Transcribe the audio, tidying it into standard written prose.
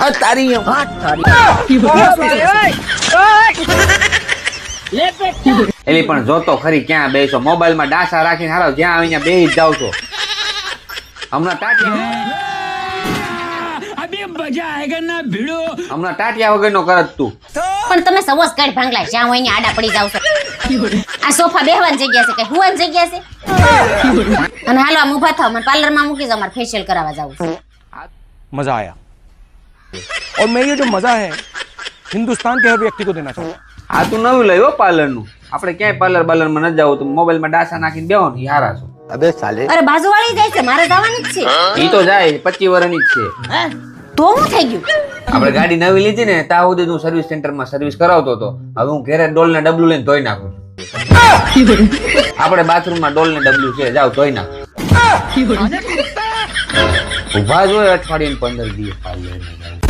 આ તારી હા તારી એલી પણ જોતો ખરી ક્યાં બેસો મોબાઈલ માં ડાસા રાખીને હારો જ્યાં આવીને બેહી જ જાવ છો હમણાં ટાટિયા વગર નો કરત તું પણ તમે સવોસ કાઢ ભાંગલા જ્યાં હોય ને આડા પડી જાવ છો આ સોફા બેહવાની જગ્યા છે કે હુવાની જગ્યા છે અને હાલો આમ ઊભા થાવ મને પાર્લર માં મૂકી જાવ મારે ફેશિયલ કરાવવા જાવું છે मजा आया और मैं ये जो मजा है हिंदुस्तान के हर व्यक्ति को देना चाहता हूँ। આ તું નવું લઈ હો પાર્લર નું આપણે ક્યાંય પાર્લર માં ન જાવ તો મોબાઈલ માં ડાસા નાખીને બેહો ને હારા છો અરે બાજુવાળી જાય છે મારે જવાની જ છે ઈ તો જાય 25 વર્ષની જ છે તો હું થઈ ગયું આપણે ગાડી નવી લીધી ને ત્યાં સુધી હું સર્વિસ સેન્ટર માં સર્વિસ કરાવતો હતો હવે હું ઘરે ડોલ ને ડબલું લઈને ધોઈ નાખું આપણે બાથરૂમ માં ડોલ ને ડબલું છે જાવ ધોઈ નાખ ઉભા જ હોય અઠવાડિયે 15 દિવસ પાર્લર